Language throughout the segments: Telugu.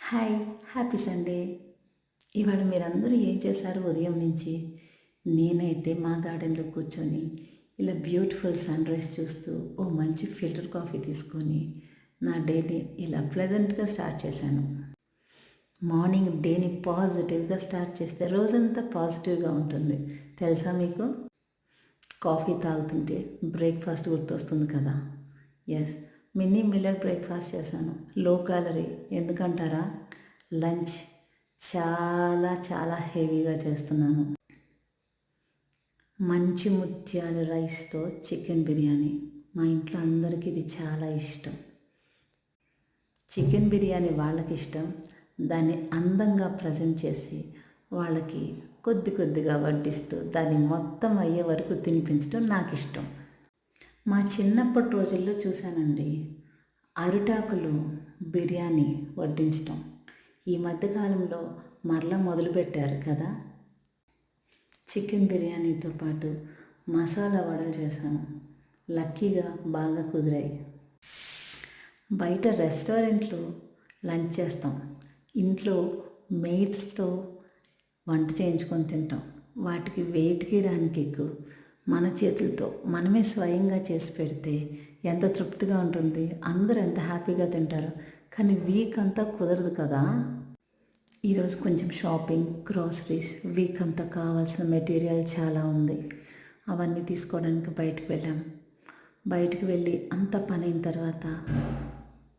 హాయ్! Happy Sunday. ఇవాళ మీరందరూ ఏం చేశారు ఉదయం నుంచి? నేనైతే మా గార్డెన్‌లో కూర్చొని ఇలా బ్యూటిఫుల్ సన్‌రైజ్ చూస్తూ ఓ మంచి ఫిల్టర్ కాఫీ తీసుకొని నా డేని ఇలా ప్లెజెంట్‌గా స్టార్ట్ చేశాను. మార్నింగ్ డేని పాజిటివ్‌గా స్టార్ట్ చేస్తే రోజంతా పాజిటివ్‌గా ఉంటుంది. తెలుసా మీకు? కాఫీ తాగుతుంటే బ్రేక్‌ఫాస్ట్ గుర్తొస్తుంది కదా! యెస్. మినీ మిల్లెట్ బ్రేక్‌ఫాస్ట్ చేశాను. Low calorie ఎందుకంటారా? లంచ్ చాలా చాలా హెవీగా చేస్తున్నాను. మంచి ముత్యాల రైస్‌తో చికెన్ బిర్యానీ. మా ఇంట్లో అందరికీ ఇది చాలా ఇష్టం. చికెన్ బిర్యానీ వాళ్ళకిష్టం. దాన్ని అందంగా ప్రజెంట్ చేసి వాళ్ళకి కొద్ది కొద్దిగా వడ్డిస్తూ దాన్ని మొత్తం అయ్యే వరకు తినిపించడం నాకిష్టం. మా చిన్నప్పటి రోజుల్లో చూశానండి అరిటాకులు బిర్యానీ వడ్డించటం. ఈ మధ్యకాలంలో మరలా మొదలుపెట్టారు కదా. చికెన్ బిర్యానీతో పాటు మసాలా వడలు చేశాను. లక్కీగా బాగా కుదిరాయి. బయట రెస్టారెంట్లో లంచ్ చేస్తాం, ఇంట్లో మెయిడ్స్తో వంట చేయించుకొని తింటాం. వాటికి వెయిట్కి రాని కిక్కు మన చేతులతో మనమే స్వయంగా చేసి పెడితే ఎంత తృప్తిగా ఉంటుంది, అందరూ ఎంత హ్యాపీగా తింటారు. కానీ వీక్ అంతా కుదరదు కదా. ఈరోజు కొంచెం షాపింగ్, గ్రాసరీస్, వీక్ అంతా కావాల్సిన మెటీరియల్ చాలా ఉంది. అవన్నీ తీసుకోవడానికి బయటకు వెళ్ళాం. బయటకు వెళ్ళి అంత పని అయిన తర్వాత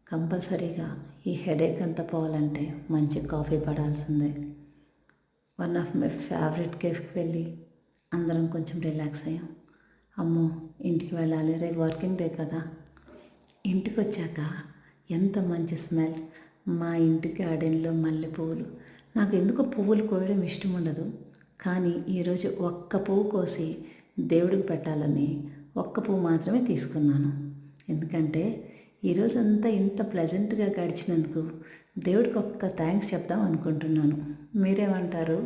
కంపల్సరీగా ఈ హెడేక్ అంతా పోవాలంటే మంచి కాఫీ పడాల్సిందే. వన్ ఆఫ్ మై ఫేవరెట్ కేఫ్కి వెళ్ళి అందరం కొంచెం రిలాక్స్ అయ్యాం. అమ్మో ఇంటికి వెళ్ళాలి, రేపు వర్కింగ్ డే కదా. ఇంటికి వచ్చాక ఎంత మంచి స్మెల్. మా ఇంటి గార్డెన్లో మల్లెపువ్వులు. నాకు ఎందుకో పువ్వులు కోయడం ఇష్టం ఉండదు, కానీ ఈరోజు ఒక్క పువ్వు కోసి దేవుడికి పెట్టాలని ఒక్క పువ్వు మాత్రమే తీసుకున్నాను. ఎందుకంటే ఈరోజంతా ఇంత ప్లెజెంట్గా గడిచినందుకు దేవుడికి ఒక్క థ్యాంక్స్ చెప్దాం అనుకుంటున్నాను. మీరేమంటారు?